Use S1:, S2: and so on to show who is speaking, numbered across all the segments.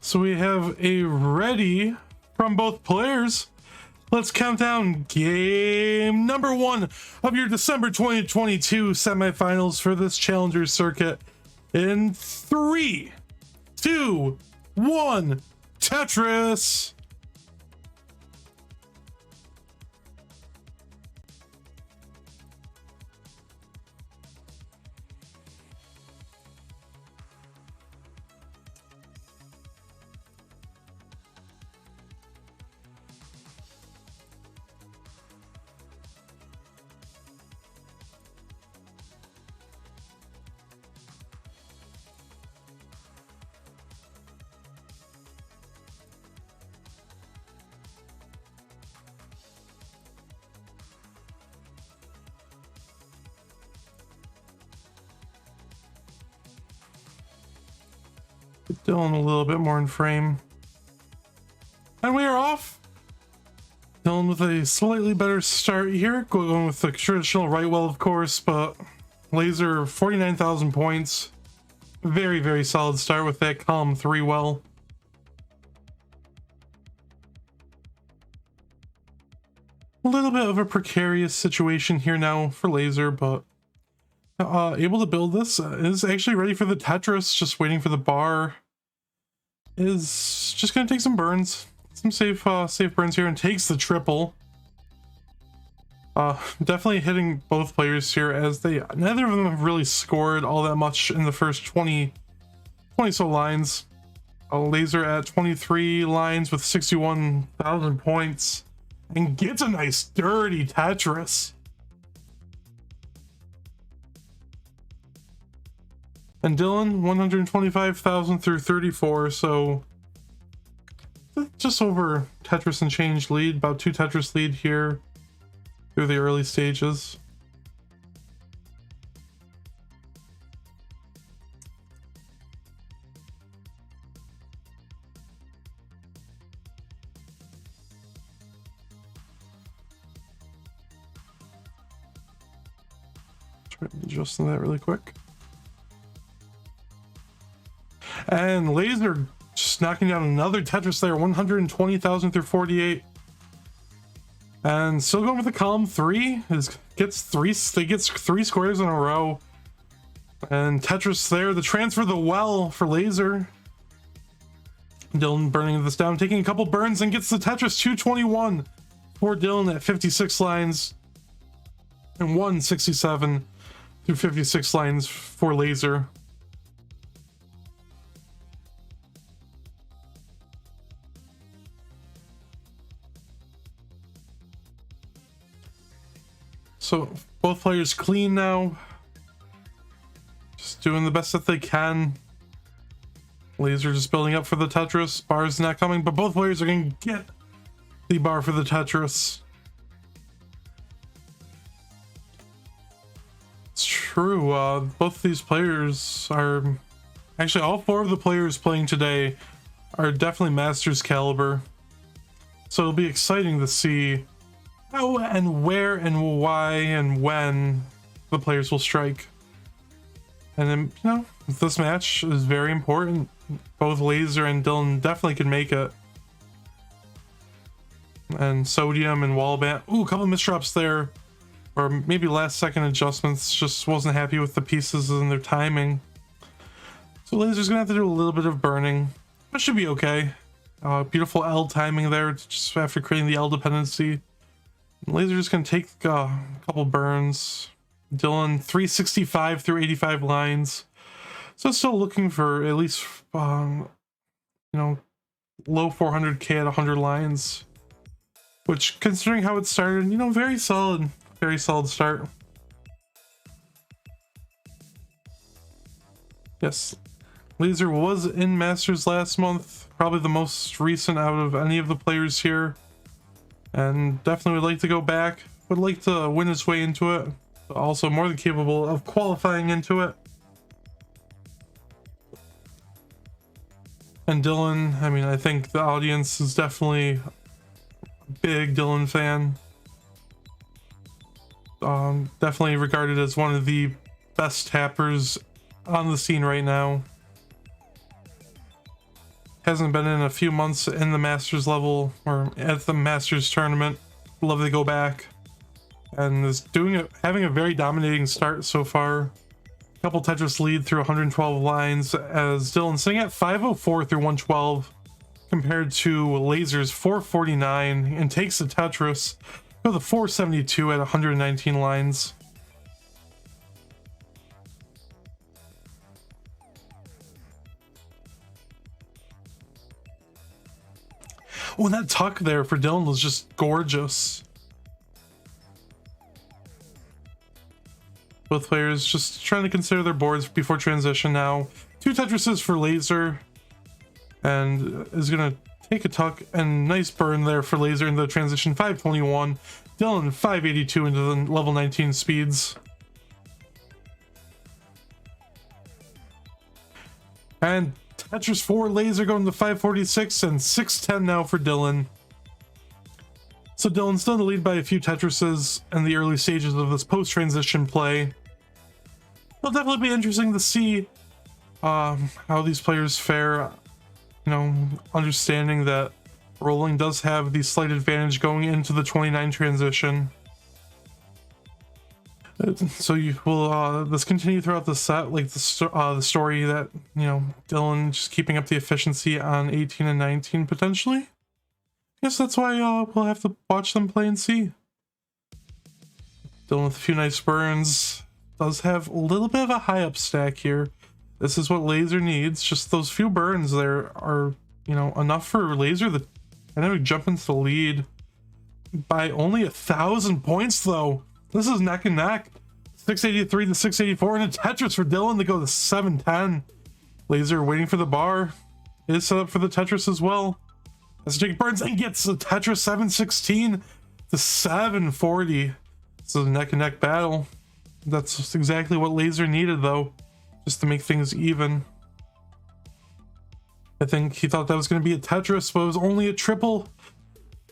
S1: So we have a ready from both players. Let's count down game number 1 of your December 2022 semifinals for this Challenger circuit in 3, 2, 1, Tetris. Put Dylan a little bit more in frame. And we are off. Dylan with a slightly better start here, going with the traditional right well, of course, but Lazer 49,000 points. Very, very solid start with that column 3 well. A little bit of a precarious situation here now for Lazer, but able to build this, is actually ready for the Tetris, just waiting for the bar. Is just gonna take some burns, some safe burns here, and takes the triple. Definitely hitting both players here, as neither of them have really scored all that much in the first 20 so lines. A Lazer at 23 lines with 61,000 points, and gets a nice dirty Tetris. And Dylan, 125,000 through 34, so just over Tetris and change lead, about 2 Tetris lead here through the early stages. Try to adjust that really quick. And Lazer just knocking down another Tetris there, 120,000 through 48. And still going with the column 3. Gets three squares in a row. And Tetris there, the transfer the well for Lazer. Dylan burning this down, taking a couple burns, and gets the Tetris 221 for Dylan at 56 lines. And 167 through 56 lines for Lazer. So both players clean now, just doing the best that they can. Lazer just building up for the Tetris. Bar's not coming, but both players are going to get the bar for the Tetris. It's true, both these players are, actually all 4 of the players playing today are definitely Masters caliber. So it'll be exciting to see how and where and why and when the players will strike. And then, you know, this match is very important. Both Lazer and Dylan definitely can make it. And Sodium and Wallbant, ooh, a couple misdrops there, or maybe last second adjustments. Just wasn't happy with the pieces and their timing. So Lazer's gonna have to do a little bit of burning, but should be okay. Beautiful L timing there, just after creating the L dependency. Lazer just gonna take a couple burns. Dylan 365 through 85 lines, so still looking for at least you know, low 400k at 100 lines, which, considering how it started, you know, very solid start. Yes, Lazer was in Masters last month, probably the most recent out of any of the players here. And definitely would like to go back, would like to win his way into it, but also more than capable of qualifying into it. And Dylan, I mean, I think the audience is definitely a big Dylan fan. Definitely regarded as one of the best tappers on the scene right now. Hasn't been in a few months in the Masters level or at the Masters tournament. Love to go back. And is having a very dominating start so far. Couple Tetris lead through 112 lines as Dillan sitting at 504 through 112 compared to Lazer's 449 and takes the Tetris to the 472 at 119 lines. Oh, and that tuck there for Dillan was just gorgeous. Both players just trying to consider their boards before transition now. 2 Tetrises for Lazer. And is going to take a tuck and nice burn there for Lazer into the transition. 521. Dillan 582 into the level 19 speeds. And Tetris 4 Lazer going to 546 and 610 now for Dillan. So Dillan's still in the lead by a few Tetrises in the early stages of this post-transition play. It'll definitely be interesting to see how these players fare. You know, understanding that rolling does have the slight advantage going into the 29 transition. So you will this continue throughout the set, like the story that, you know, Dillan just keeping up the efficiency on 18 and 19 potentially. Guess that's why we'll have to watch them play and see. Dillan with a few nice burns. Does have a little bit of a high up stack here. This is what Lazer needs. Just those few burns there are, you know, enough for Lazer to kind of jump into the lead by only 1,000 points though. This is neck and neck. 683 to 684 and a Tetris for Dillan to go to 710. Lazer waiting for the bar. It is set up for the Tetris as well. As Jake burns and gets the Tetris 716 to 740. This is a neck and neck battle. That's exactly what Lazer needed though, just to make things even. I think he thought that was going to be a Tetris, but it was only a triple.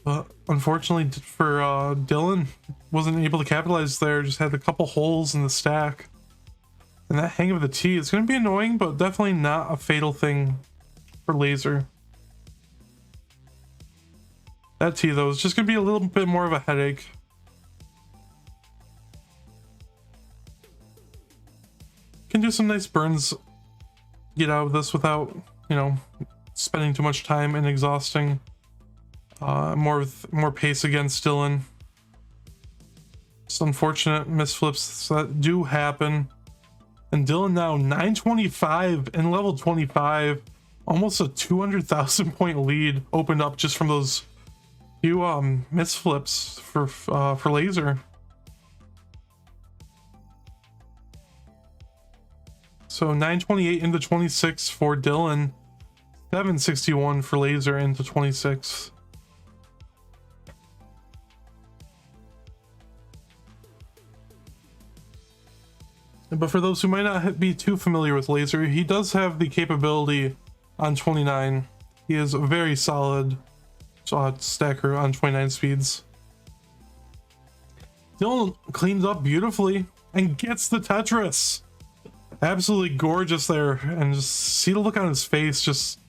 S1: But unfortunately for Dillan, wasn't able to capitalize there. Just had a couple holes in the stack. And that hang of the T is going to be annoying, but definitely not a fatal thing for Lazer. That T though is just going to be a little bit more of a headache. Can do some nice burns, get out of this without, you know, spending too much time and exhausting. More pace against Dillan. Just unfortunate misflips that do happen. And Dillan now 925 in level 25. Almost a 200,000 point lead opened up just from those few misflips for Lazer. So 928 into 26 for Dillan, 761 for Lazer into 26. But for those who might not be too familiar with Lazer, he does have the capability on 29. He is a very solid stacker on 29 speeds. Dillan cleans up beautifully and gets the Tetris. Absolutely gorgeous there, and just see the look on his face just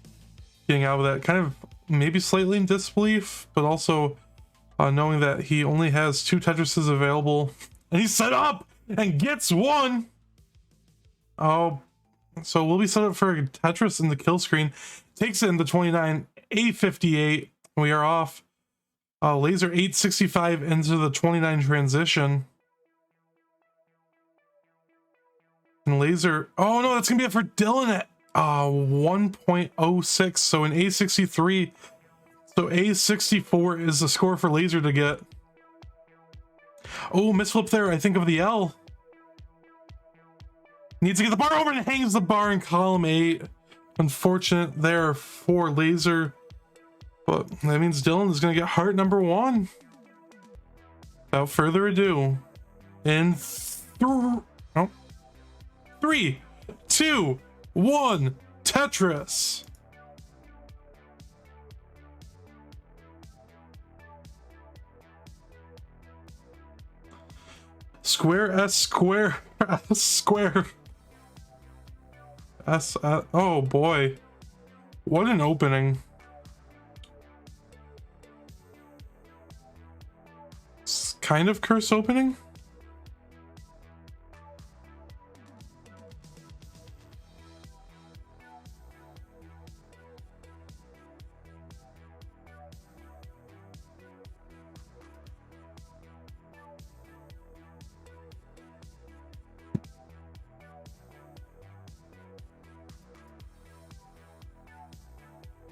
S1: getting out of that, kind of maybe slightly in disbelief, but also knowing that he only has 2 Tetrises available, and he's set up and gets one. Oh, so we'll be set up for a Tetris in the kill screen. Takes it into 29, 858. We are off. Lazer 865 into the 29 transition. And Lazer, oh no, that's gonna be it for Dillan at 1.06, so an A63. So A64 is the score for Lazer to get. Oh, misflip there, I think of the L. Needs to get the bar over and hangs the bar in column 8. Unfortunate there for Lazer, but that means Dillan is gonna get heart number 1. Without further ado, in 3, 2, 1, Tetris. Square S square S square S. Oh boy, What an opening. It's kind of curse opening.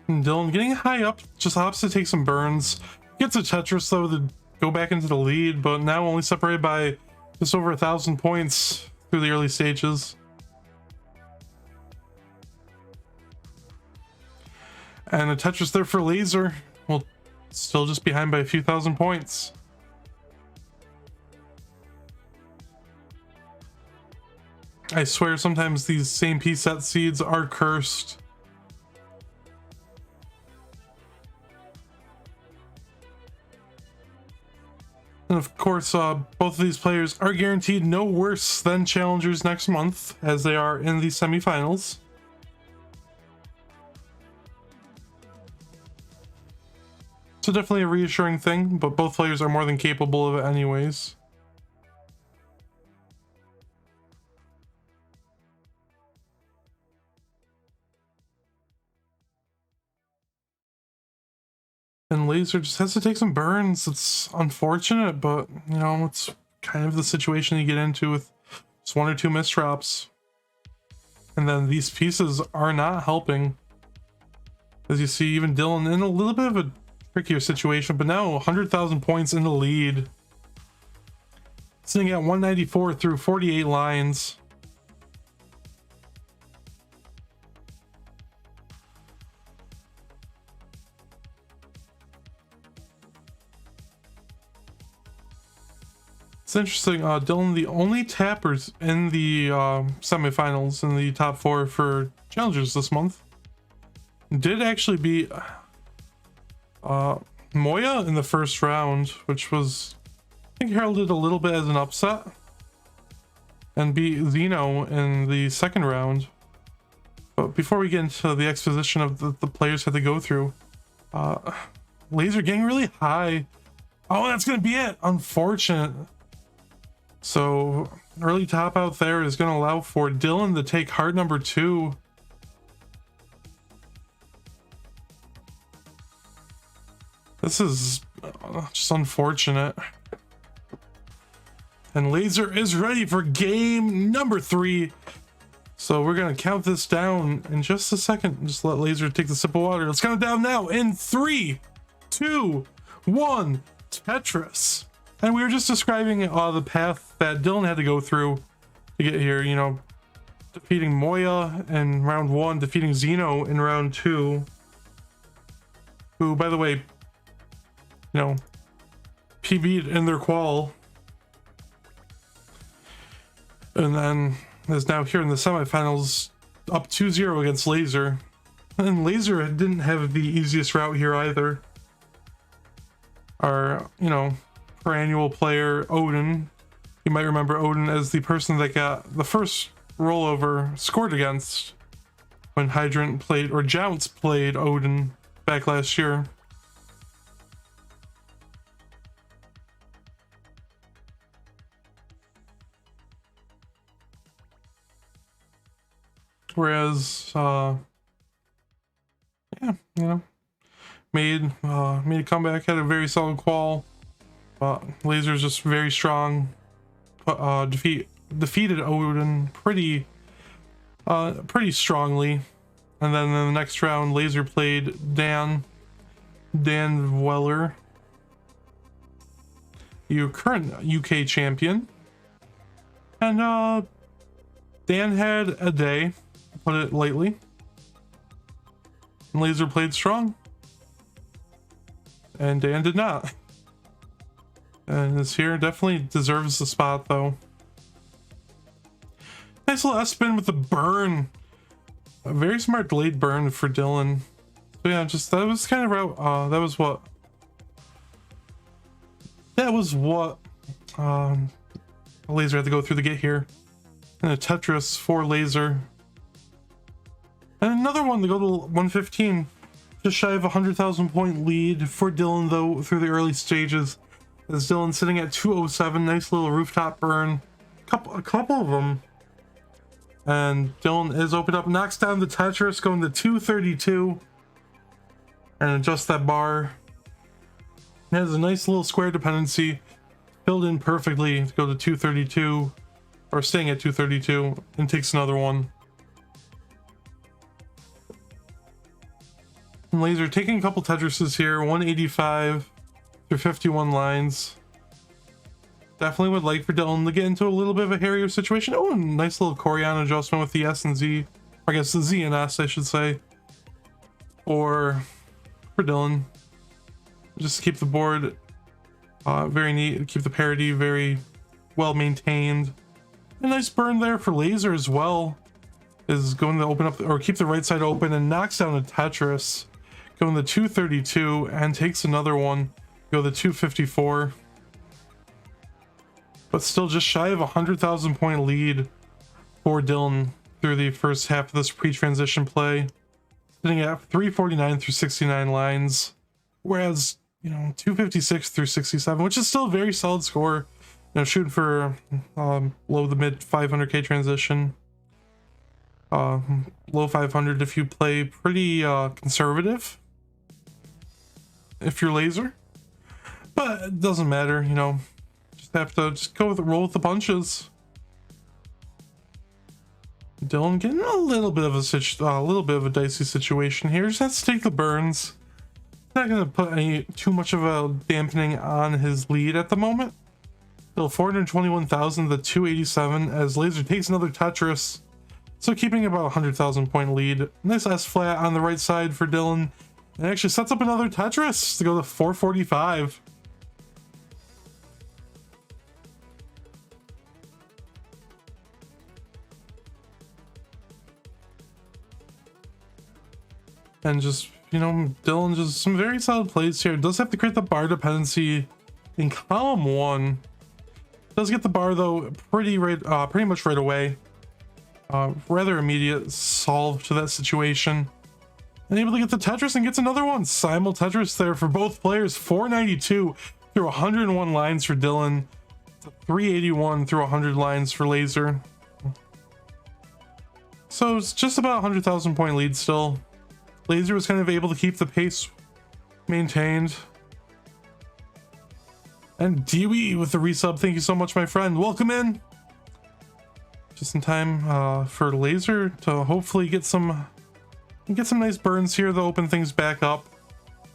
S1: Dillan getting high up, just opts to take some burns. Gets a Tetris though to go back into the lead, but now only separated by just over 1,000 points through the early stages. And a Tetris there for Lazer. Well, still just behind by a few thousand points. I swear sometimes these same piece set seeds are cursed. And of course, both of these players are guaranteed no worse than challengers next month, as they are in the semifinals. So definitely a reassuring thing, but both players are more than capable of it anyways. And Lazer just has to take some burns. It's unfortunate, but you know, it's kind of the situation you get into with just one or two misdrops. And then these pieces are not helping. As you see, even Dillan in a little bit of a trickier situation, but now 100,000 points in the lead. Sitting at 194 through 48 lines. It's interesting, Dillan, the only tappers in the semifinals in the top 4 for challengers this month, did actually beat Moya in the first round, which was, I think, heralded a little bit as an upset, and beat Zeno in the second round. But before we get into the exposition of the players had to go through, Lazer getting really high. Oh, that's gonna be it. Unfortunate. So early top out there is going to allow for Dillan to take heart number 2. This is just unfortunate. And Lazer is ready for game number 3. So we're going to count this down in just a second. Just let Lazer take the sip of water. Let's count it down now in 3, 2, 1, Tetris. And we were just describing the path that Dillan had to go through to get here, you know, defeating Moya in round 1, defeating Zeno in round 2, who, by the way, you know, PB'd in their qual. And then is now here in the semifinals, up 2-0 against Lazer. And Lazer didn't have the easiest route here either. Our, you know, perennial player Odin, you might remember Odin as the person that got the first rollover scored against when Hydrant played, or Jounce played Odin back last year. Whereas yeah, you know, made a comeback, had a very solid qual. Lazer's just very strong. Defeated Odin pretty strongly, and then in the next round, Lazer played vandweller, your current UK champion, and Dan had a day, to put it lightly. And Lazer played strong, and Dan did not. And this here definitely deserves the spot, though. Nice little S-spin with the burn. A very smart delayed burn for Dillan. So yeah, just that was kind of route. That was what Lazer had to go through to get here. And a Tetris for Lazer. And another one to go to 115. Just shy of 100,000 point lead for Dillan, though, through the early stages. As Dillan sitting at 207. Nice little rooftop burn. A couple of them. And Dillan is opened up, knocks down the Tetris, going to 232. And adjusts that bar. It has a nice little square dependency. Filled in perfectly to go to 232. Or staying at 232. And takes another one. And Lazer taking a couple Tetrises here. 185 through 51 lines. Definitely would like for Dillan to get into a little bit of a hairier situation. Oh, nice little Corian adjustment with the S and Z. Or I guess the Z and S, I should say. For Dillan. Just to keep the board very neat. Keep the parity very well maintained. A nice burn there for Lazer as well. Is going to open up, or keep the right side open, and knocks down a Tetris. Going to 232 and takes another one. Go to 254. But still just shy of 100,000 point lead for Dillan through the first half of this pre-transition play. Sitting at 349 through 69 lines. Whereas, 256 through 67, which is still a very solid score. Shooting for low to mid 500k transition. Low 500 if you play pretty conservative. If you're Lazer. But it doesn't matter, just have to roll with the punches. Dillan getting a little bit of a dicey situation here. Just has to take the burns. Not gonna put too much of a dampening on his lead at the moment. Still 421,000 to 287 as Lazer takes another Tetris. So keeping about 100,000 point lead. Nice S flat on the right side for Dillan. And actually sets up another Tetris to go to 445. And just, Dillan just some very solid plays here. Does have to create the bar dependency in column 1. Does get the bar though pretty much right away. Rather immediate solve to that situation. And able to get the Tetris and gets another one. Simul Tetris there for both players. 492 through 101 lines for Dillan. 381 through 100 lines for Lazer. So it's just about 100,000 point lead still. Lazer was kind of able to keep the pace maintained. And Dewey with the resub. Thank you so much, my friend. Welcome in. Just in time for Lazer to hopefully get some nice burns here to open things back up.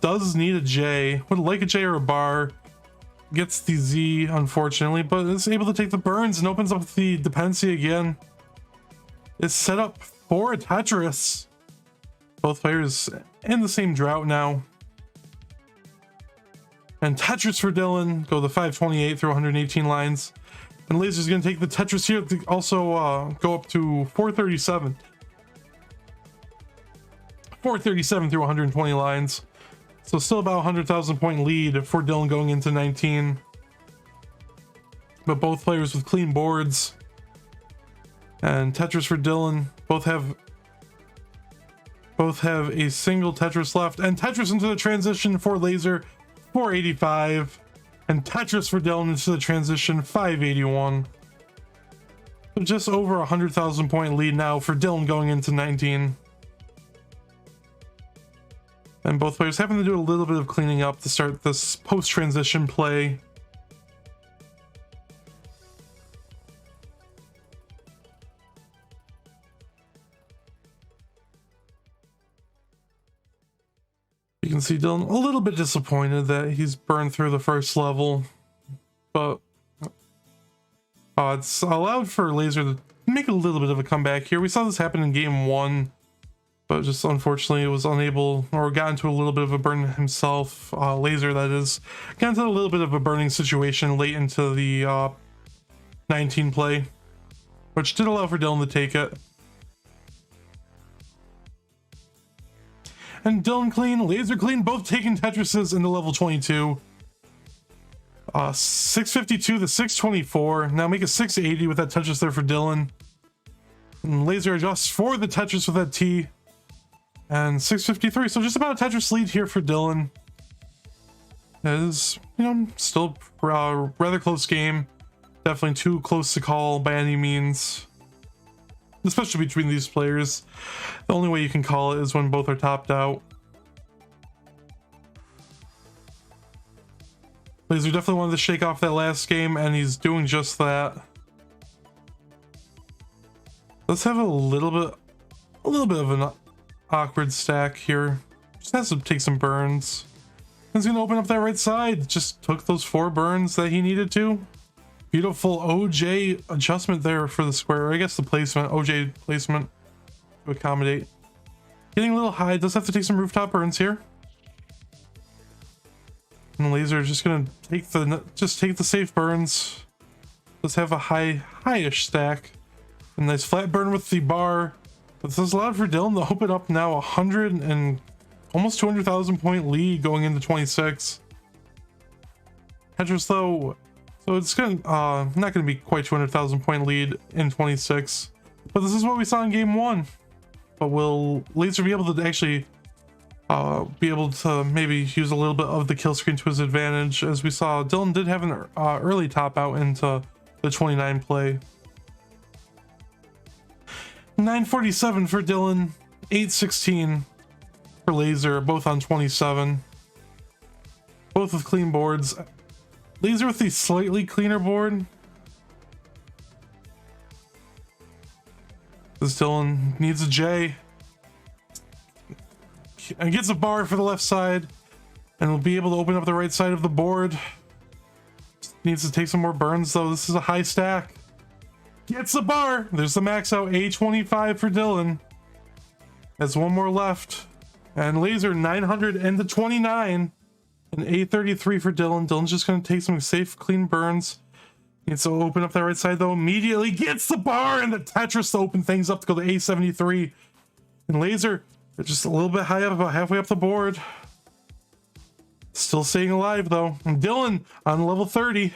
S1: Does need a J. Would like a J or a bar. Gets the Z, unfortunately, but is able to take the burns and opens up the dependency again. It's set up for a Tetris. Both players in the same drought now. And Tetris for Dillan. Go to 528 through 118 lines. And Lazer's going to take the Tetris here to also go up to 437. 437 through 120 lines. So still about 100,000 point lead for Dillan going into 19. But both players with clean boards. And Tetris for Dillan. Both have a single Tetris left. And Tetris into the transition for Lazer. 485. And Tetris for Dillan into the transition. 581. So just over 100,000 point lead now for Dillan going into 19. And both players having to do a little bit of cleaning up to start this post-transition play. You can see Dillan a little bit disappointed that he's burned through the first level, but it's allowed for Lazer to make a little bit of a comeback here. We saw this happen in game 1, but just unfortunately was unable, or got into a little bit of a burn himself. Lazer, that is, got into a little bit of a burning situation late into the 19 play, which did allow for Dillan to take it. And Dillan clean, Lazer clean, both taking Tetrises into level 22. 652 to 624. Now make a 680 with that Tetris there for Dillan. And Lazer adjusts for the Tetris with that T. And 653, so just about a Tetris lead here for Dillan. It is, you know, still a rather close game. Definitely too close to call by any means, especially between these players. The only way you can call it is when both are topped out. Lazer definitely wanted to shake off that last game, and he's doing just that. Let's have a little bit of an awkward stack here. Just has to take some burns. He's gonna open up that right side. Just took those 4 burns that he needed to. Beautiful OJ adjustment there for the square. I guess the placement, OJ placement to accommodate. Getting a little high. Does have to take some rooftop burns here. And Lazer just gonna take the safe burns. Let's have a high-ish stack. A nice flat burn with the bar. But this is allowed for Dillan to open up now 100 and almost 200,000 point lead going into 26. Tetris though, so it's gonna not gonna be quite 200,000 point lead in 26. But this is what we saw in game 1. But will Lazer be able to actually be able to maybe use a little bit of the kill screen to his advantage? As we saw, Dillan did have an early top out into the 29 play. 947 for Dillan, 816 for Lazer, both on 27. Both with clean boards. Lazer with the slightly cleaner board. This Dillan needs a J. And gets a bar for the left side, and will be able to open up the right side of the board. Needs to take some more burns though. This is a high stack. Gets the bar. There's the max out. A25 for Dillan. Has one more left, and Lazer 900 and the 29, and A33 for Dillan. Dillan's just going to take some safe clean burns. Needs to open up that right side though. Immediately gets the bar and the Tetris to open things up to go to A73, and Lazer just a little bit high up, about halfway up the board. Still staying alive though. And Dillan on level 30.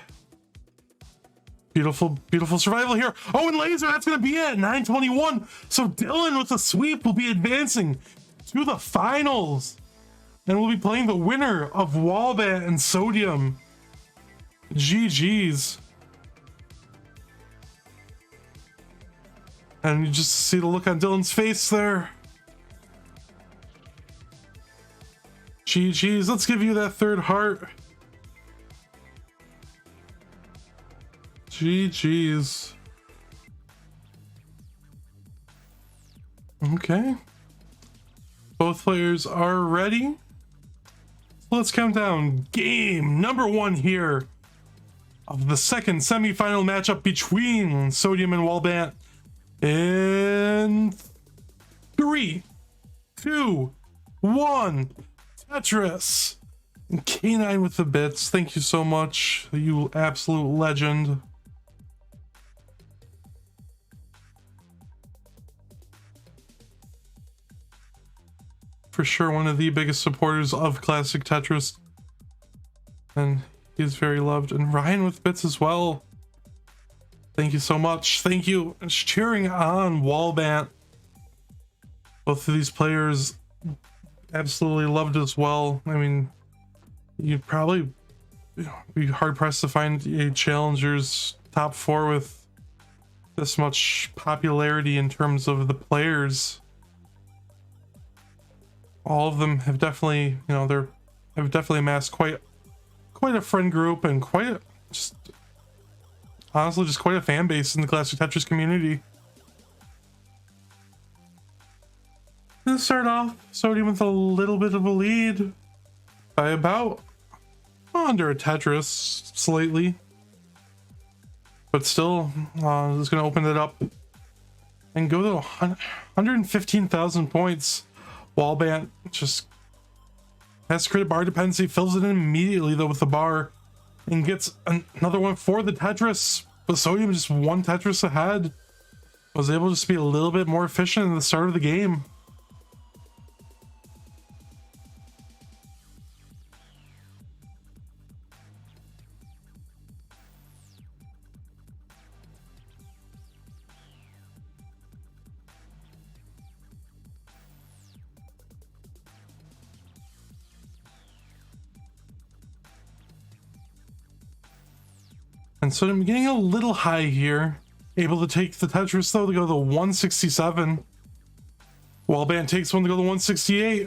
S1: Beautiful survival here. Oh, and Lazer, that's gonna be it. 921. So Dillan with a sweep will be advancing to the finals, and we'll be playing the winner of Wallbant and Sodium. GG's. And you just see the look on Dillan's face there. GG's, let's give you that 3rd heart. GG's. Okay. Both players are ready. Let's count down game number 1 here of the second semifinal matchup between Sodium and Wallbant in 3, 2, 1. Tetris. And K9 with the bits. Thank you so much, you absolute legend. For sure one of the biggest supporters of classic Tetris, and he's very loved. And Ryan with bits as well. Thank you so much. Thank you. And cheering on Wallbant. Both of these players absolutely loved as well. I mean, you'd probably be hard pressed to find a challenger's top 4 with this much popularity in terms of the players. All of them have definitely, you know, have definitely amassed quite a friend group, and honestly just quite a fan base in the classic Tetris community. Let's start off Sodium with a little bit of a lead by about under a Tetris slightly, but still is going to open it up and go to 115,000 points. Wallbant just has to create a bar dependency, fills it in immediately though with the bar, and gets another one for the Tetris. But Sodium just 1 Tetris ahead, was able to just be a little bit more efficient in the start of the game. And so I'm getting a little high here. Able to take the Tetris though to go to 167. Wallbant takes one to go to 168.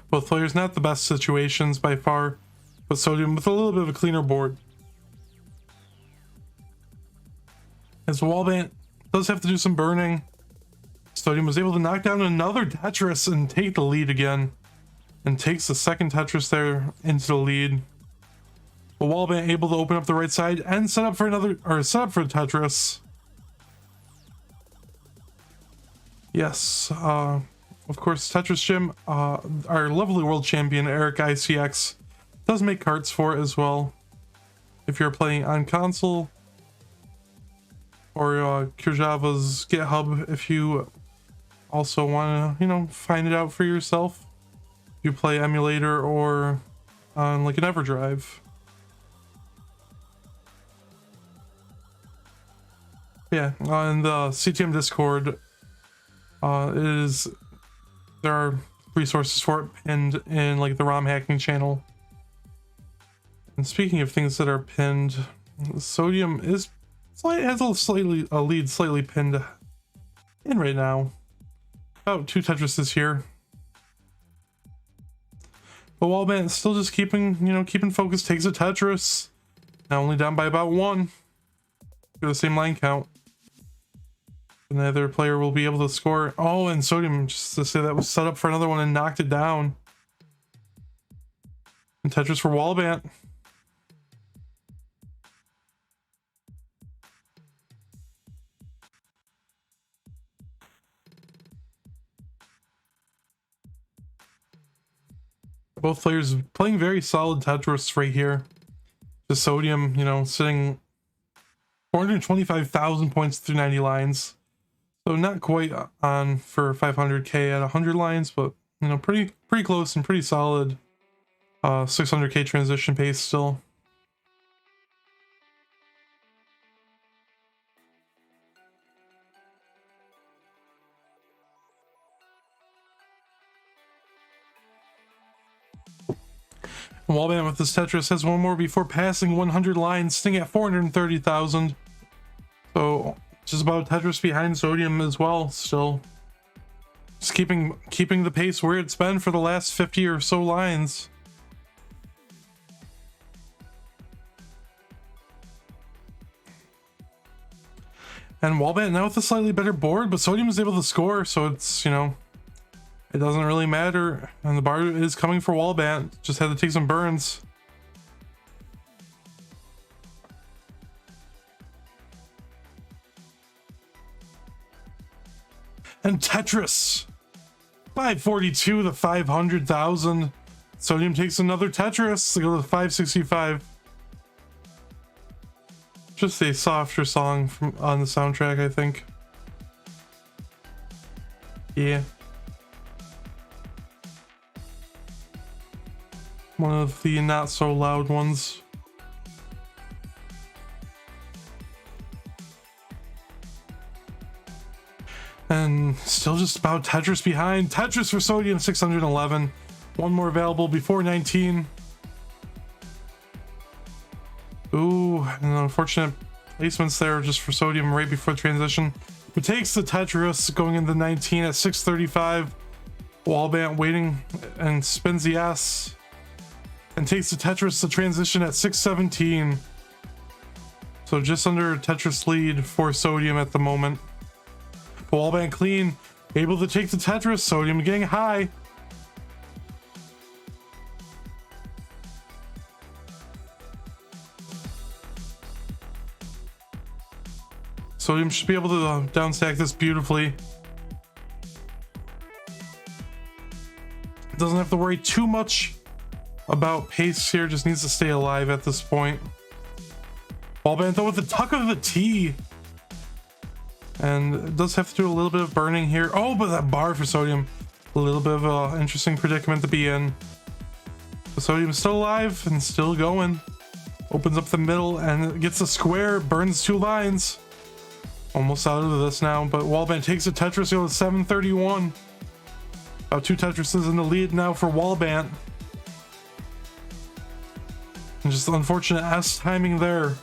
S1: Both players not the best situations by far, but Sodium with a little bit of a cleaner board. As Wallbant does have to do some burning, Sodium was able to knock down another Tetris and take the lead again, and takes the second Tetris there into the lead. But Wallbant able to open up the right side and set up for another, or set up for a Tetris. Yes, of course, Tetris Gym, our lovely world champion Eric ICX does make carts for it as well. If you're playing on console, or Kurjava's GitHub, if you also want to, you know, find it out for yourself. You play emulator or on like an EverDrive. Yeah, on the CTM Discord, there are resources for it pinned in like the ROM hacking channel. And speaking of things that are pinned, Sodium has a lead slightly pinned in right now. About 2 Tetrises here. But Wallbant still just keeping focus, takes a Tetris. Now only down by about 1. For the same line count. And the other player will be able to score. Oh, and Sodium, just to say that was set up for another one and knocked it down. And Tetris for Wallbant. Both players playing very solid Tetris right here. The Sodium, you know, sitting 425,000 points through 90 lines. So not quite on for 500k at 100 lines, but you know, pretty close and pretty solid 600k transition pace still. Wallbant with this Tetris has one more before passing 100 lines, sitting at 430,000. So just about Tetris behind Sodium as well still. Just keeping the pace where it's been for the last 50 or so lines. And Wallbant now with a slightly better board, but Sodium is able to score, so it's, you know, it doesn't really matter, and the bar is coming for Wallbant. Just had to take some burns. And Tetris! 542 to 500,000. Sodium takes another Tetris to go to 565. Just a softer song from on the soundtrack, I think. Yeah. One of the not so loud ones. And still just about Tetris behind. Tetris for Sodium, 611. One more available before 19. Ooh, and unfortunate placements there just for Sodium right before transition. Who takes the Tetris going into 19 at 635. Wallbant waiting and spins the S. And takes the Tetris to transition at 617. So just under Tetris lead for Sodium at the moment. Wallbant clean, able to take the Tetris. Sodium getting high. Sodium should be able to downstack this beautifully. Doesn't have to worry too much about pace here, just needs to stay alive at this point. Wallbant though with the tuck of the T. And it does have to do a little bit of burning here. Oh, but that bar for Sodium. A little bit of an interesting predicament to be in. But Sodium's still alive and still going. Opens up the middle and gets a square, burns 2 lines. Almost out of this now, but Wallbant takes a Tetris to 731. About 2 Tetrises in the lead now for Wallbant. And just unfortunate S timing there.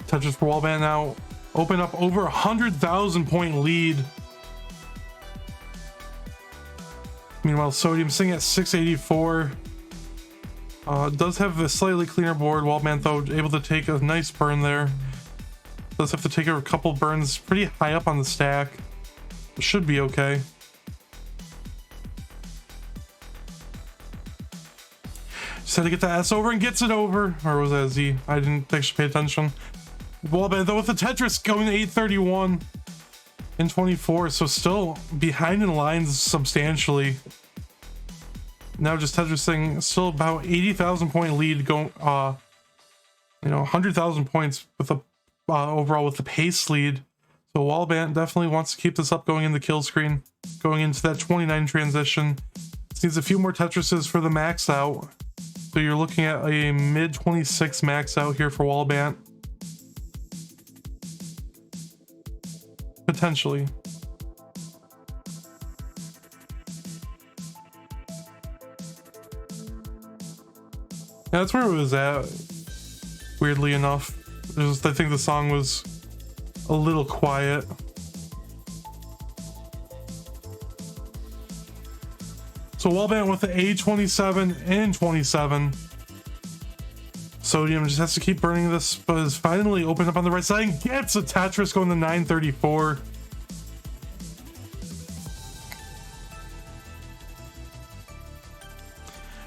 S1: Tetris for Wallbant now open up over 100,000 point lead. Meanwhile, Sodium sitting at 684. Does have a slightly cleaner board. Wallbant though able to take a nice burn there. Does have to take a couple burns pretty high up on the stack. Should be okay. Just had to get the S over and gets it over. Or was that Z? I didn't actually pay attention. Wallbant though with the Tetris going to 831 in 24, so still behind in lines substantially. Now just Tetrising still about 80,000 point lead, going 100,000 points with a overall with the pace lead. So Wallbant definitely wants to keep this up going in the kill screen, going into that 29 transition. This needs a few more Tetrises for the max out. So you're looking at a mid 26 max out here for Wallbant. Potentially. Yeah, that's where it was at, weirdly enough. I think the song was a little quiet. So Wallbant with the A27 and 27. Sodium just has to keep burning this, but is finally opened up on the right side and gets a Tetris going to 934.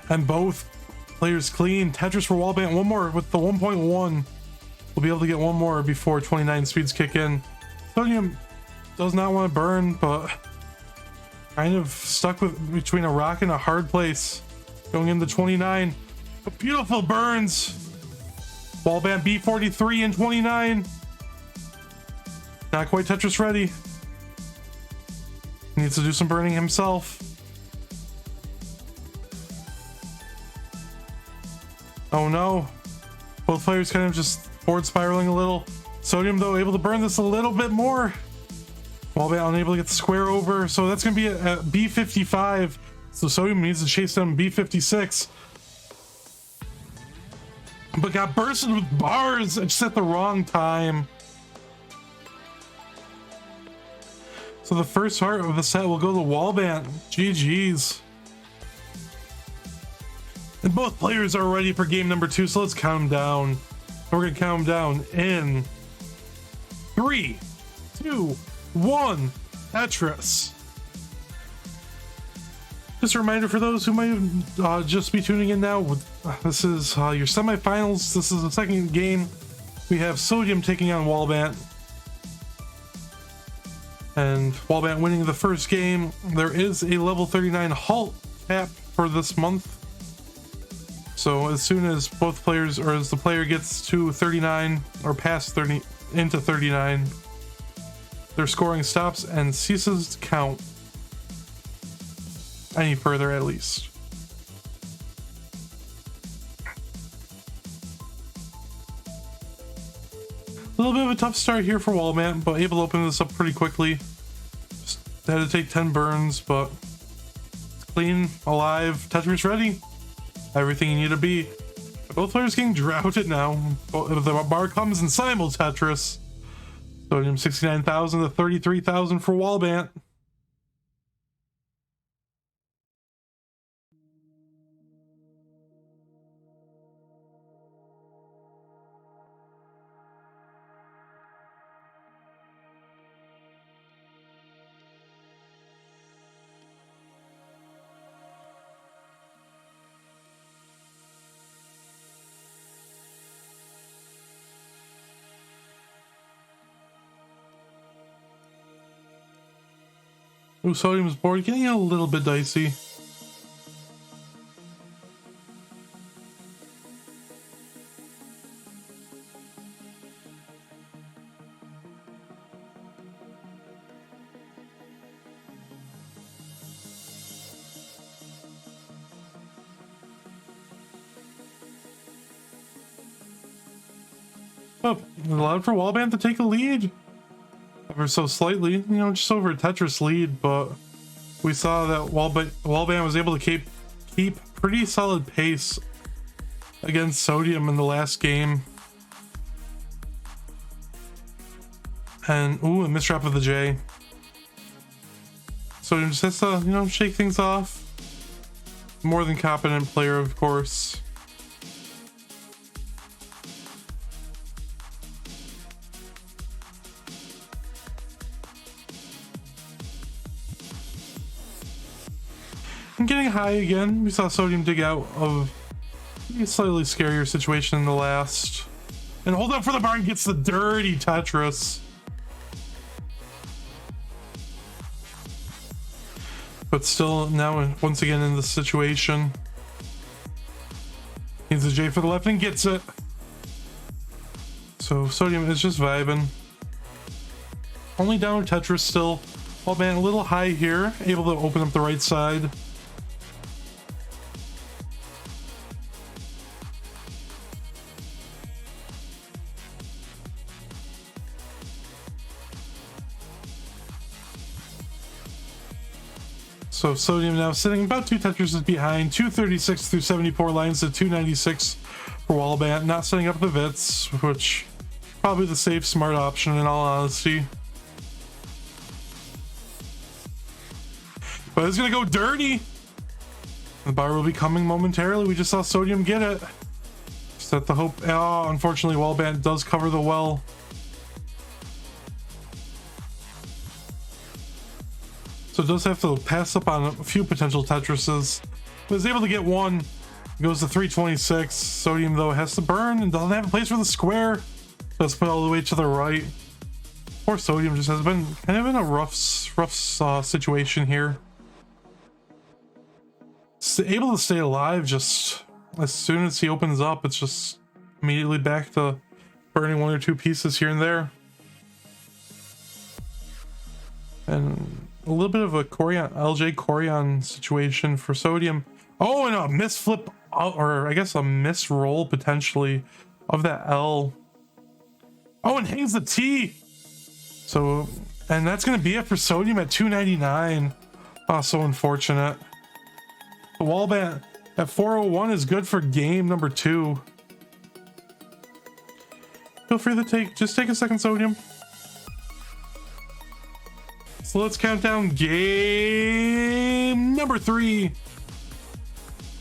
S1: And both players clean. Tetris for Wallbant, one more with the 1.1. We'll be able to get one more before 29 speeds kick in. Sodium does not want to burn, but kind of stuck between a rock and a hard place. Going into 29. Beautiful burns. Wallbant B43 and 29. Not quite Tetris ready. Needs to do some burning himself. Oh no. Both players kind of just forward spiraling a little. Sodium though able to burn this a little bit more. Wallbant unable to get the square over. So that's going to be at B55. So Sodium needs to chase down B56. But got bursted with bars just at the wrong time. So the first heart of the set will go to Wallbant. GG's. And both players are ready for game number 2, so let's count them down. We're gonna count them down in 3, 2, 1. Tetris. Just a reminder for those who might just be tuning in now, this is your semifinals. This is the second game. We have Sodium taking on Wallbant. And Wallbant winning the first game. There is a level 39 halt cap for this month. So as soon as both players, or as the player gets to 39 or past 30 into 39, their scoring stops and ceases to count any further, at least. A little bit of a tough start here for Wallbant, but able to open this up pretty quickly. Just had to take 10 burns, but clean, alive, Tetris ready. Everything you need to be. Both players getting droughted now. The bar comes in simul Tetris. Sodium 69,000 to 33,000 for Wallbant. Ooh, Sodium's board getting a little bit dicey. Oh, allowed for Wallbant to take a lead. Ever so slightly, you know, just over a Tetris lead, but we saw that Wallbant was able to keep pretty solid pace against Sodium in the last game. And ooh, a misdrap of the J. Sodium just has to, you know, shake things off. More than competent player, of course. And getting high again. We saw Sodium dig out of a slightly scarier situation in the last. And hold up for the barn, gets the dirty Tetris. But still, now once again in this situation. Needs a J for the left and gets it. So Sodium is just vibing. Only down Tetris still. Wallbant a little high here, able to open up the right side. So Sodium now sitting about 2 Tetrises behind, 236 through 74 lines to 296 for Wallbant, not setting up the Vits, which probably the safe, smart option in all honesty. But it's gonna go dirty. The bar will be coming momentarily. We just saw Sodium get it. Set the hope. Oh, unfortunately, Wallbant does cover the well. So does have to pass up on a few potential Tetrises. But is able to get one. Goes to 326. Sodium though has to burn and doesn't have a place for the square. Does put all the way to the right. Poor Sodium just has been kind of in a rough situation here. Able to stay alive just as soon as he opens up. It's just immediately back to burning 1 or 2 pieces here and there. And a little bit of a LJ Corian situation for Sodium. Oh, and a misflip, or I guess a misroll potentially of that L. Oh, and hangs the T. So, and that's going to be it for Sodium at 299. Oh, so unfortunate. The Wallbant at 401 is good for game number 2. Feel free to just take a second, Sodium. So let's count down game number 3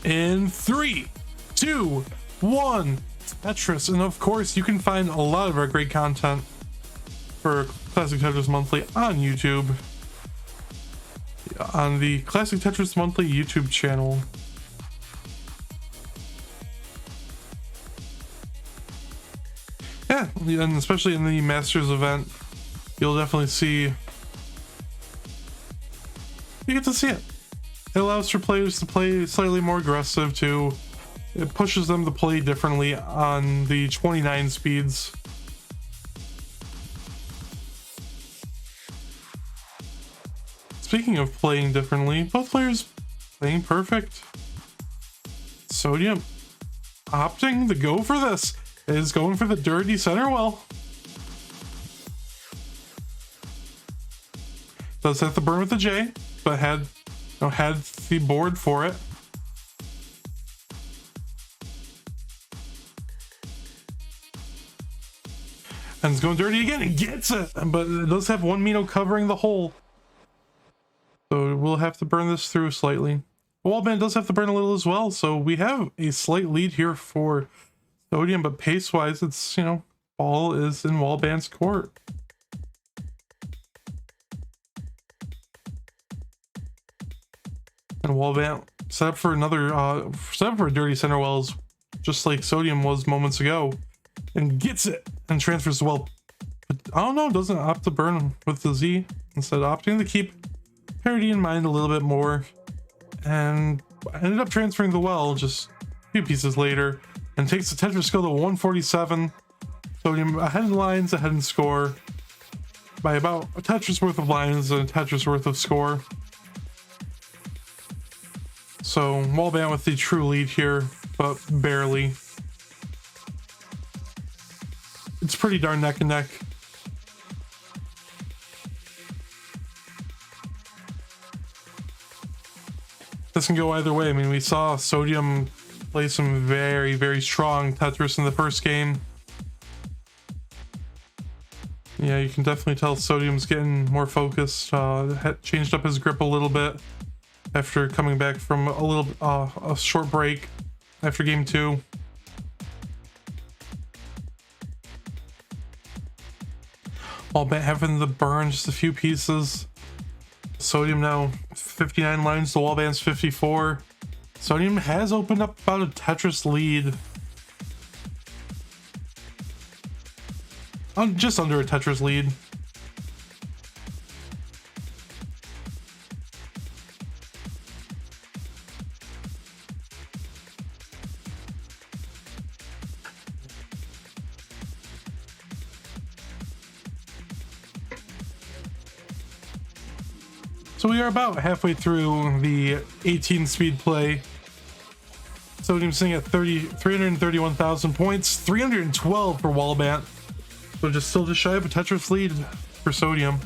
S1: in 3, 2, 1. Tetris. And of course, you can find a lot of our great content for Classic Tetris Monthly on YouTube, on the Classic Tetris Monthly YouTube channel. Yeah, and especially in the Masters event, you'll definitely see. You get to see it. It allows for players to play slightly more aggressive too. It pushes them to play differently on the 29 speeds. Speaking of playing differently, both players playing perfect. Sodium opting to go for this, is going for the dirty center well. Does have to burn with the J, but had the board for it. And it's going dirty again and gets it, but it does have one Mino covering the hole. So we'll have to burn this through slightly. Wallbant does have to burn a little as well, so we have a slight lead here for Sodium, but pace-wise, it's, you know, ball is in Wallbant's court. And Wallbant set up for a dirty center wells, just like Sodium was moments ago, and gets it and transfers the well. But I don't know, doesn't opt to burn with the Z, instead opting to keep parity in mind a little bit more, and ended up transferring the well just a few pieces later, and takes the Tetris skill to 147. Sodium ahead in lines, ahead in score by about a Tetris worth of lines and a Tetris worth of score. So Wallbant with the true lead here, but barely. It's pretty darn neck and neck. This can go either way. I mean, we saw Sodium play some very, very strong Tetris in the first game. Yeah, you can definitely tell Sodium's getting more focused. Changed up his grip a little bit after coming back from a short break after game 2. Wallbant having the burn, just a few pieces. Sodium now 59 lines to Wallbant's 54. Sodium has opened up about a Tetris lead. Just under a Tetris lead. So we are about halfway through the 18 speed play. Sodium sitting at 331,000 points, 312 for Wallbant. So still just shy of a Tetris lead for Sodium.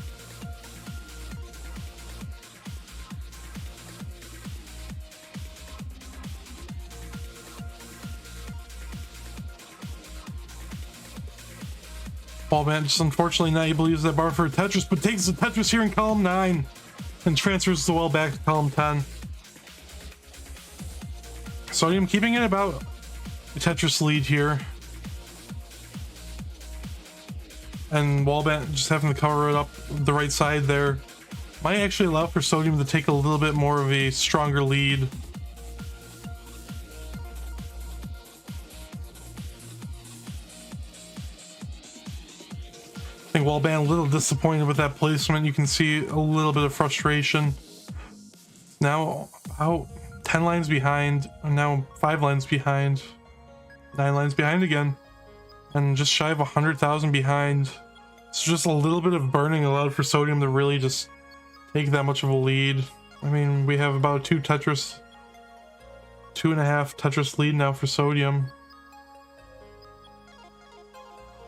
S1: Wallbant just unfortunately not able to use that bar for a Tetris, but takes the Tetris here in column 9 and transfers the well back to column 10. Sodium keeping it about a Tetris lead here. And Wallbant just having to cover it up the right side there might actually allow for Sodium to take a little bit more of a stronger lead. I think Wallbant a little disappointed with that placement. You can see a little bit of frustration. Now out 10 lines behind, and now 5 lines behind, 9 lines behind again, and just shy of 100,000 behind. So just a little bit of burning allowed for Sodium to really just take that much of a lead. I mean, we have about 2.5 Tetris lead now for Sodium.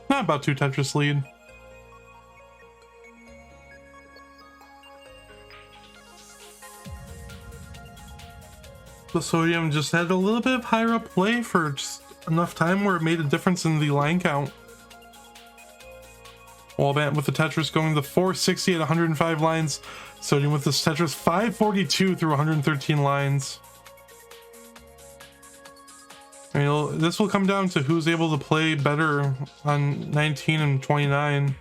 S1: Not about 2 Tetris lead. So Sodium just had a little bit of higher up play for just enough time where it made a difference in the line count. Wallbant with the Tetris going to 460 at 105 lines. Sodium with this Tetris 542 through 113 lines. I mean, this will come down to who's able to play better on 19 and 29.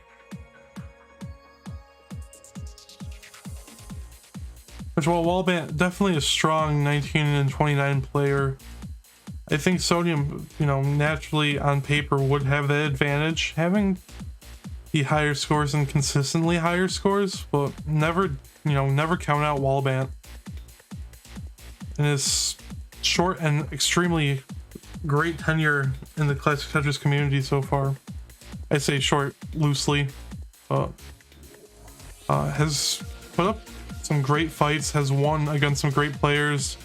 S1: Which, while Wallbant definitely a strong 19 and 29 player, I think Sodium, you know, naturally on paper would have that advantage, having the higher scores and consistently higher scores, but never count out Wallbant in his short and extremely great tenure in the classic Tetris community so far. I say short loosely, but has put up some great fights, has won against some great players.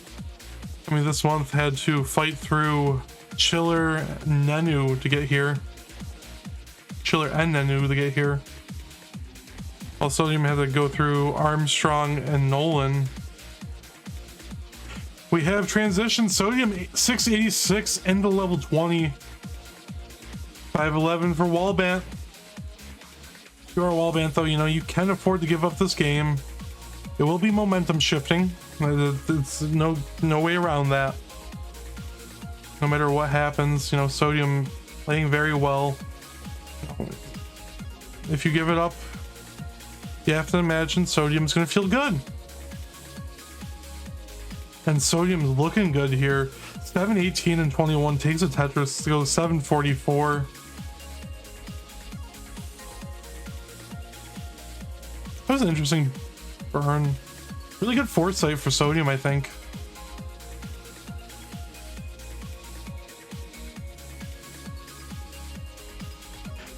S1: I mean, this month had to fight through Chiller and Nenu to get here. While Sodium had to go through Armstrong and Nolan. We have transitioned Sodium 686 into level 20. 511 for Wallbant. If you are Wallbant, though, you know, you can afford to give up this game. It will be momentum shifting. It's no way around that. No matter what happens, you know, Sodium playing very well. If you give it up, you have to imagine Sodium's gonna feel good. And Sodium's looking good here. 718 and 21 takes a Tetris to go to 744. That was an interesting burn. Really good foresight for Sodium, I think.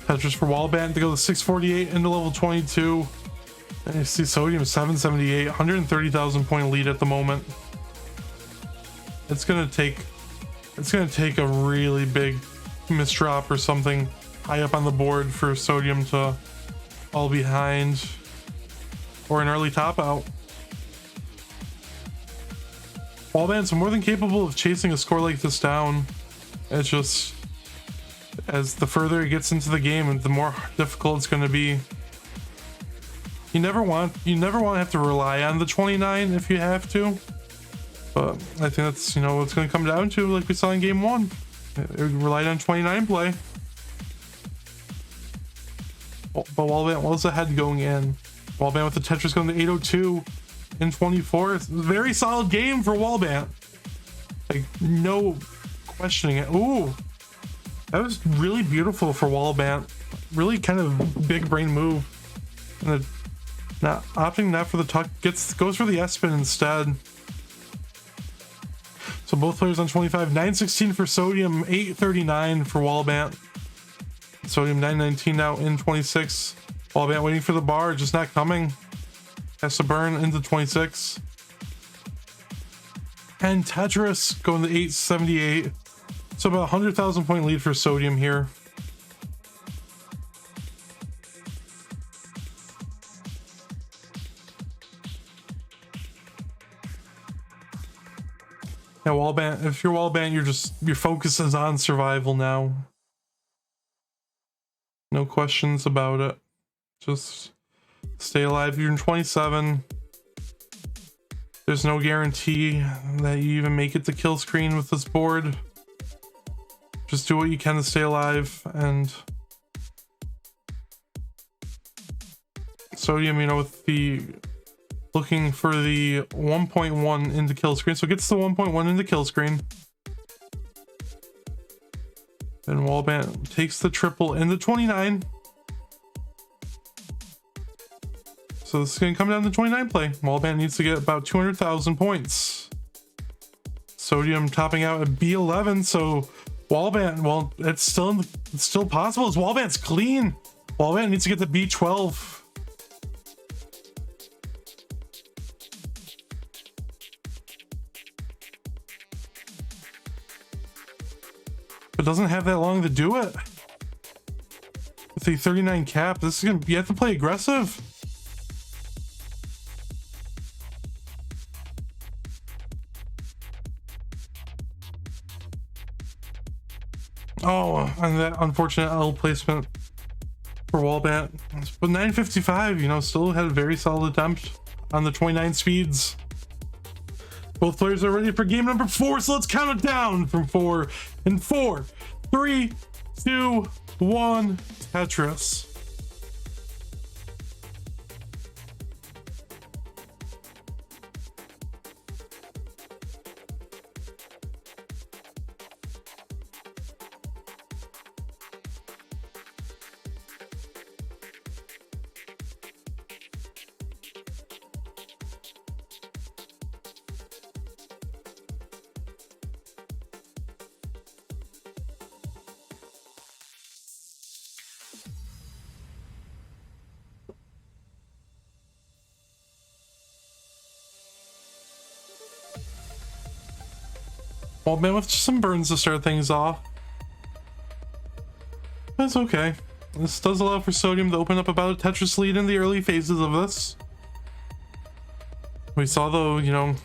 S1: Tetris for Wallbant to go to 648 into level 22. And you see Sodium 778, 130,000 point lead at the moment. It's gonna take a really big misdrop or something high up on the board for Sodium to fall behind or an early top out. Wallbant's more than capable of chasing a score like this down. It's just, as the further it gets into the game, the more difficult it's going to be. You never want to have to rely on the 29 if you have to, but I think that's, you know, what it's going to come down to, like we saw in game 1. It relied on 29 play, but Wallbant was ahead going in. Wallbant with the Tetris going to 802 in 24. It's a very solid game for Wallbant, like no questioning it. Ooh, that was really beautiful for Wallbant. Really kind of big brain move. And not opting not for the tuck, goes for the S-spin instead. So both players on 25. 916 for Sodium, 839 for Wallbant. Sodium 919 now in 26. Wallbant waiting for the bar, just not coming. Has to burn into 26. And Tetris going to 878. So about 100,000 point lead for Sodium here. Yeah, Wallbant, if you're Wallbant, your focus is on survival now. No questions about it. Just stay alive. You're in 27. There's no guarantee that you even make it to kill screen with this board. Just do what you can to stay alive. And Sodium, you know, with the looking for the 1.1 into kill screen, so gets the 1.1 into kill screen. Then Wallbant takes the triple into 29. So this is going to come down to 29 play. Wallbant needs to get about 200,000 points. Sodium topping out at B11. So Wallbant, well, it's still possible as Wallbant's clean. Wallbant needs to get to B12. But doesn't have that long to do it. With a 39 cap, this is gonna, you have to play aggressive. Oh, and that unfortunate L placement for Wallbant. But 955, you know, still had a very solid attempt on the 29 speeds. Both players are ready for game number 4, so let's count it down from 4 in 4, 3, 2, 1, Tetris. Wallbant with some burns to start things off. That's okay. This does allow for Sodium to open up about a Tetris lead in the early phases of this. We saw though, you know,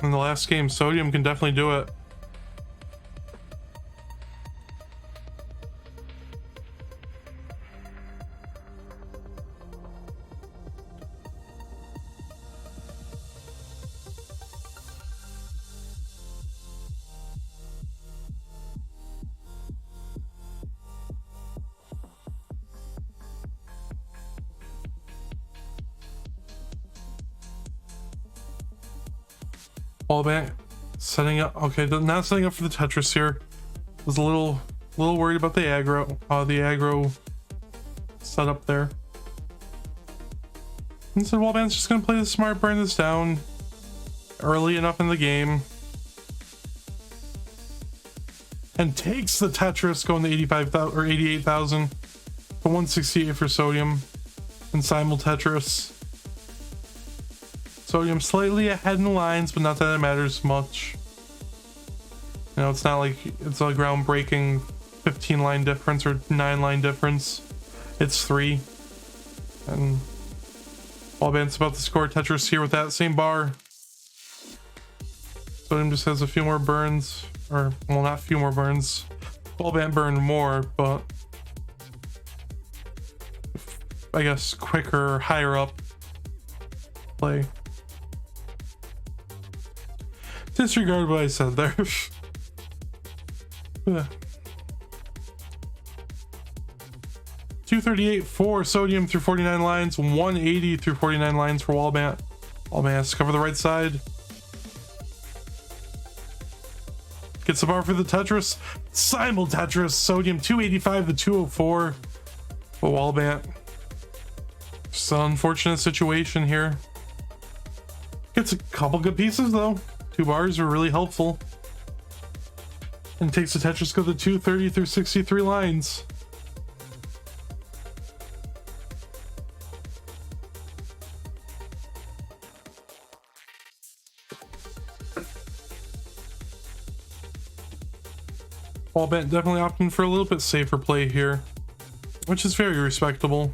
S1: in the last game, Sodium can definitely do it. Wallbant setting up, okay, not setting up for the Tetris here. Was a little worried about the aggro setup there. And so Wallbant's just gonna play the smart, burn this down early enough in the game, and takes the Tetris, going to 85,000 or 88,000 to 168 for Sodium and simul Tetris. Sodium slightly ahead in the lines, but not that it matters much. You know, it's not like it's a groundbreaking 15 line difference or 9 line difference. It's 3. And Wallbant's about to score Tetris here with that same bar. Sodium just has a few more burns, or well, not a few more burns. Wallbant burned more, but I guess quicker, higher up play. Disregard what I said there. Yeah. 238 for Sodium through 49 lines, 180 through 49 lines for Wallbant. Wallbant has to cover the right side. Gets the bar for the Tetris. Simul Tetris. Sodium 285 to 204 for Wallbant. It's an unfortunate situation here. Gets a couple good pieces though. 2 bars are really helpful. And takes the Tetris go to 230 through 63 lines. Wallbant definitely opting for a little bit safer play here, which is very respectable.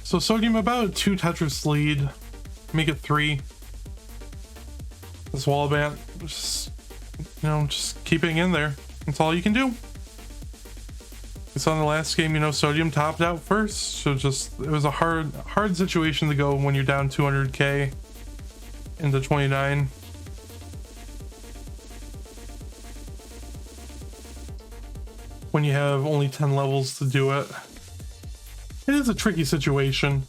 S1: So Sodium about a 2 Tetris lead, make it 3. This Wallbant, just, you know, just keeping in there. That's all you can do. It's on the last game, you know, Sodium topped out first, so just it was a hard situation to go when you're down 200k into 29. When you have only 10 levels to do it. It is a tricky situation,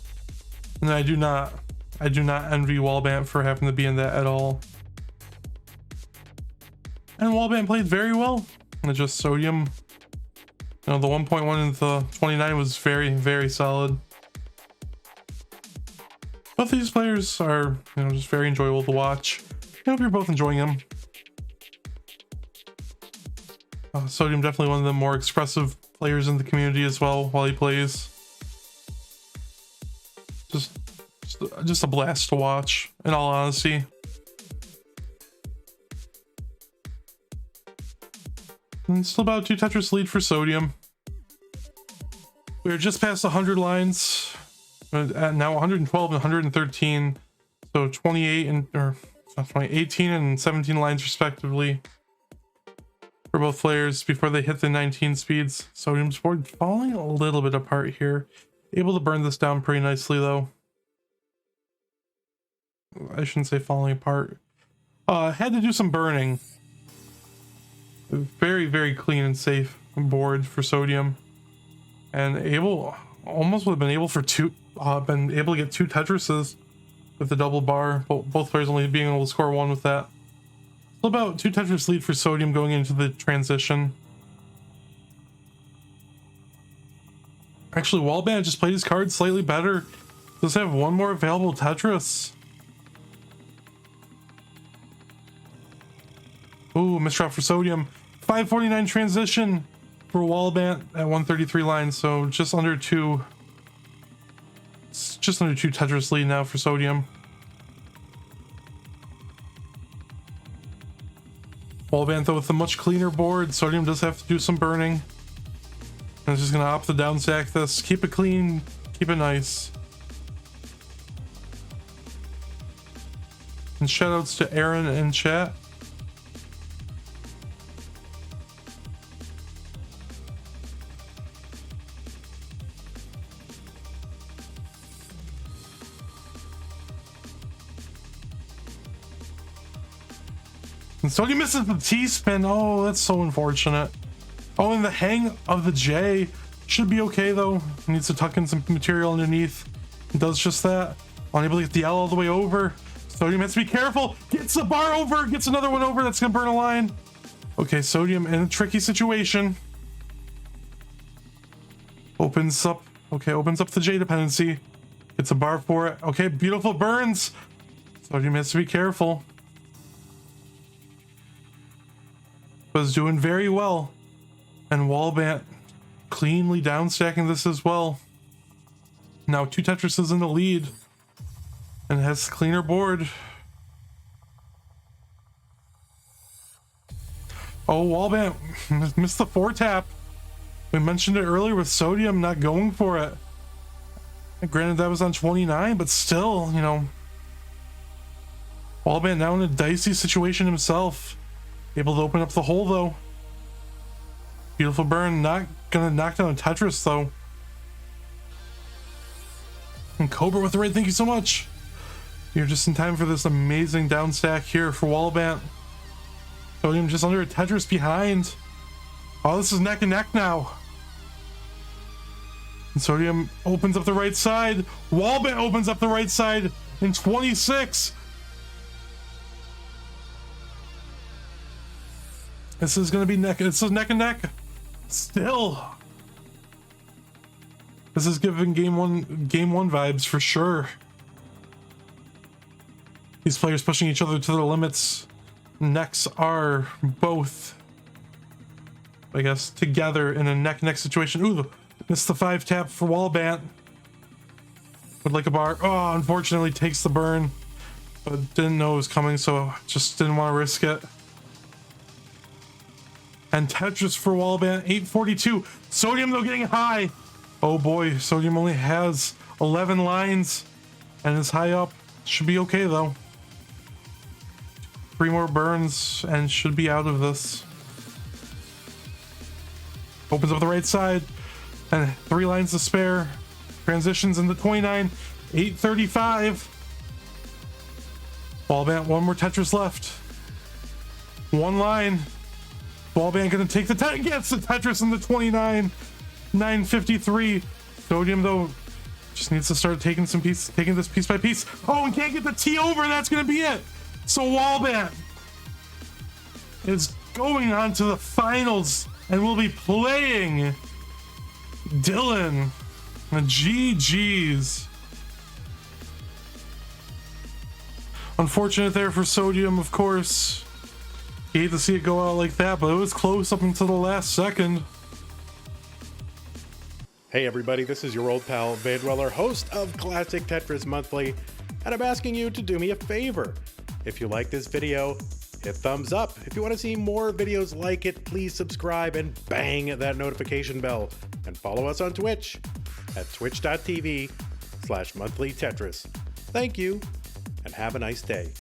S1: and I do not envy Wallbant for having to be in that at all. And Wallbant played very well. And just Sodium, you know, the 1.1 and the 29 was very, very solid. Both of these players are, you know, just very enjoyable to watch. I hope you're both enjoying them. Sodium definitely one of the more expressive players in the community as well while he plays. Just a blast to watch, in all honesty. And still about 2 Tetris lead for Sodium. We're just past 100 lines, at now 112 and 113, so 28 and or 18 and 17 lines respectively for both players before they hit the 19 speeds. Sodium's board falling a little bit apart here. Able to burn this down pretty nicely though. I shouldn't say falling apart. Had to do some burning. Very, very clean and safe board for Sodium. And almost would have been able to get 2 Tetrises with the double bar. Both players only being able to score 1 with that. So about 2 Tetris lead for Sodium going into the transition. Actually, Wallbant just played his card slightly better. Does have 1 more available Tetris. Ooh, misdraw for Sodium. 549 transition for Wallbant at 133 lines, so just under 2. It's just under 2 Tetris lead now for Sodium. Wallbant though with a much cleaner board. Sodium does have to do some burning. I'm just gonna opt to down stack this. Keep it clean, keep it nice. And shoutouts to Aaron in chat. And Sodium misses the T-spin. Oh, that's so unfortunate. Oh, and the hang of the J should be okay though. Needs to tuck in some material underneath. It does just that. Unable to get the L all the way over. Sodium has to be careful. Gets the bar over. Gets another one over. That's gonna burn a line. Okay, Sodium in a tricky situation. Opens up. Okay, opens up the J dependency. Gets a bar for it. Okay, beautiful burns. Sodium has to be careful. Was doing very well. And Wallbant cleanly downstacking this as well. Now 2 Tetrises in the lead. And has a cleaner board. Oh, Wallbant missed the 4-tap. We mentioned it earlier with Sodium not going for it. And granted, that was on 29, but still, you know. Wallbant now in a dicey situation himself. Able to open up the hole, though. Beautiful burn. Not gonna knock down a Tetris, though. And Cobra with the raid, thank you so much. You're just in time for this amazing down stack here for Wallbant. Sodium just under a Tetris behind. Oh, this is neck and neck now. And Sodium opens up the right side. Wallbant opens up the right side in 26. This is gonna be neck. This is neck and neck. Still. This is giving game one vibes for sure. These players pushing each other to their limits. Necks are both, I guess, together in a neck-and-neck situation. Ooh, missed the 5-tap for Wallbant. Would like a bar. Oh, unfortunately takes the burn. But didn't know it was coming, so just didn't want to risk it. And Tetris for Wallbant, 842. Sodium, though, getting high. Oh boy, Sodium only has 11 lines and is high up. Should be okay, though. 3 more burns and should be out of this. Opens up the right side and 3 lines to spare. Transitions into 29, 835. Wallbant, 1 more Tetris left. 1 line. Wallbant gonna take the gets the Tetris in the 29, 953. Sodium, though, just needs to start taking this piece by piece. Oh, and can't get the T over. That's gonna be it. So Wallbant is going on to the finals and will be playing Dillan. The GG's. Unfortunate there for Sodium, of course. You hate to see it go out like that, but it was close up until the last second.
S2: Hey everybody, this is your old pal Vandweller, host of Classic Tetris Monthly, and I'm asking you to do me a favor. If you like this video, hit thumbs up. If you want to see more videos like it, please subscribe and bang that notification bell. And follow us on Twitch at twitch.tv/monthlytetris. Thank you, and have a nice day.